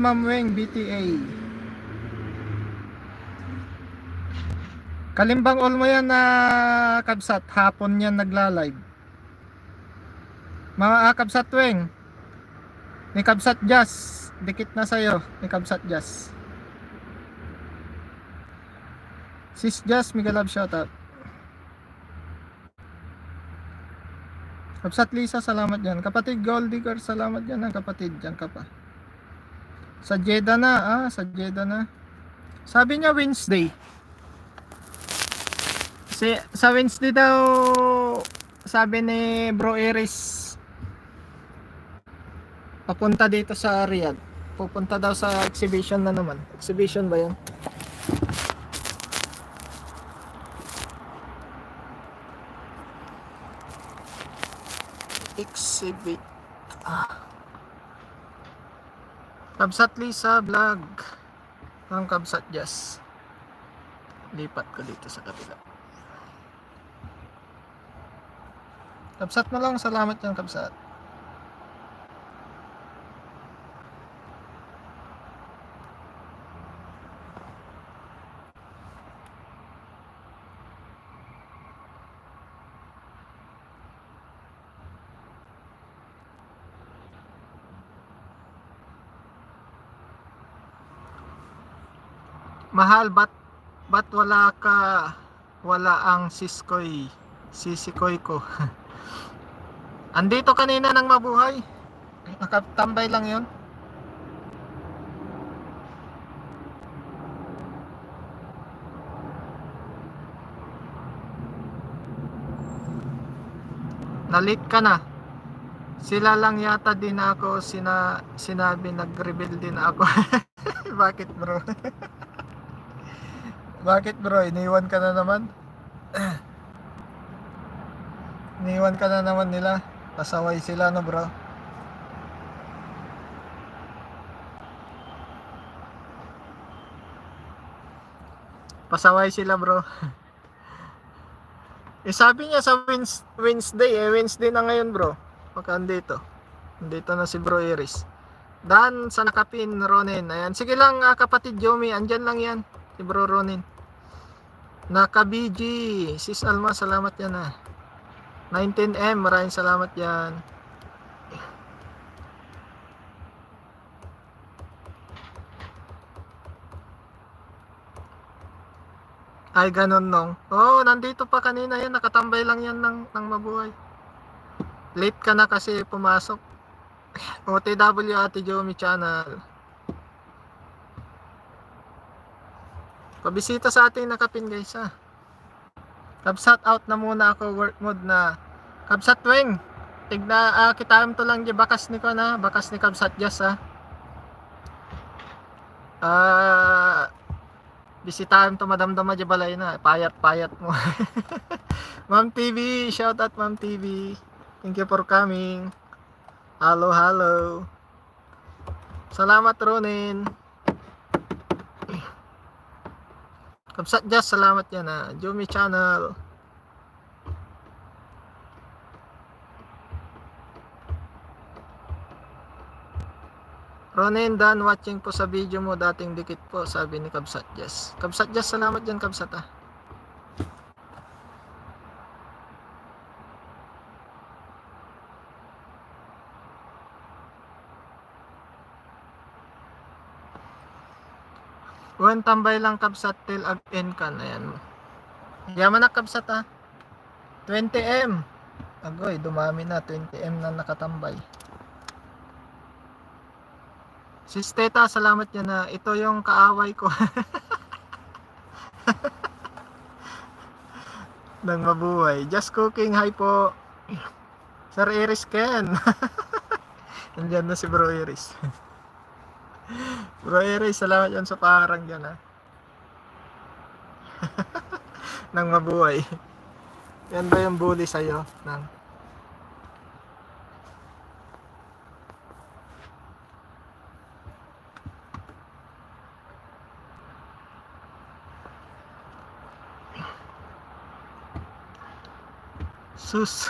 Ma'am Weng, BTA. Kalimbang all mo yan na kabsat. Hapon yan nagla-live. Mga kabsat Weng. Ni kabsat Jazz. Dikit na sa'yo. Ni kabsat Jazz. Sis Jazz, mega love shoutout. Kabsat Lisa, salamat dyan. Kapatid Gold Digger, salamat dyan. Kapatid, dyan ka pa. Sa Jeddah na. Sa Jeddah na. Sabi niya Wednesday. Sa Wednesday daw, sabi ni Bro Iris, papunta dito sa Riyadh. Pupunta daw sa exhibition na naman. Exhibition ba yan? Exhibit. Kabsat Lisa vlog ng Kabsat Jazz. Lipat ko dito sa kabila. Kabsat na lang, salamat yan kabsat. Mahal, ba't wala ang sisikoy ko. Andito kanina nang mabuhay. Nakatambay lang yon. Nalit ka na. Sila lang yata din ako sinabi nag-rebel din ako. Bakit bro? Bakit bro? Iniwan ka na naman? Iniwan ka na naman nila. Pasaway sila no bro. Pasaway sila bro. Sabi niya sa Wednesday Wednesday na ngayon bro. Pagka andito na si Bro Iris. Dan sa nakapin Ronin. Ayan. Sige lang kapatid Jomi. Andyan lang yan. Si Bro Ronin. Naka-BG. Sis Alma, salamat yan 19M, maraming salamat yan. Ay, ganun nung. Nandito pa kanina yan. Nakatambay lang yan ng mabuhay. Late ka na kasi pumasok. OTW Ate Jomi channel. Pabisita sa ating nakapin guys Kabsat out na muna ako, work mode na. Kabsat Weng, kitaan to lang di bakas ni ko na, bakas ni Kabsat Jazz bisitahan to madamdama di balay na, payat mo. Ma'am TV, shout out Ma'am TV. Thank you for coming. Hello. Salamat Ronin. Kabsat Jazz, salamat yan Jomi channel. Ronin, done watching po sa video mo, dating dikit po, sabi ni Kabsat Jazz. Kabsat Jazz, salamat yan Kabsat Wen tambay lang Kabsat till ag-en kan. Ayan mo. Yaman na Kabsat 20M. Agoy, dumami na. 20M na nakatambay. Sis Teta, salamat yan ito yung kaaway ko. Nang mabuhay. Just cooking, hi po. Sir Iris Ken. Nandiyan na si Bro Iris. Bro Iris, salamat yan sa parang yan Nang mabuhay. Yan ba yung bully sa'yo? Nang sus.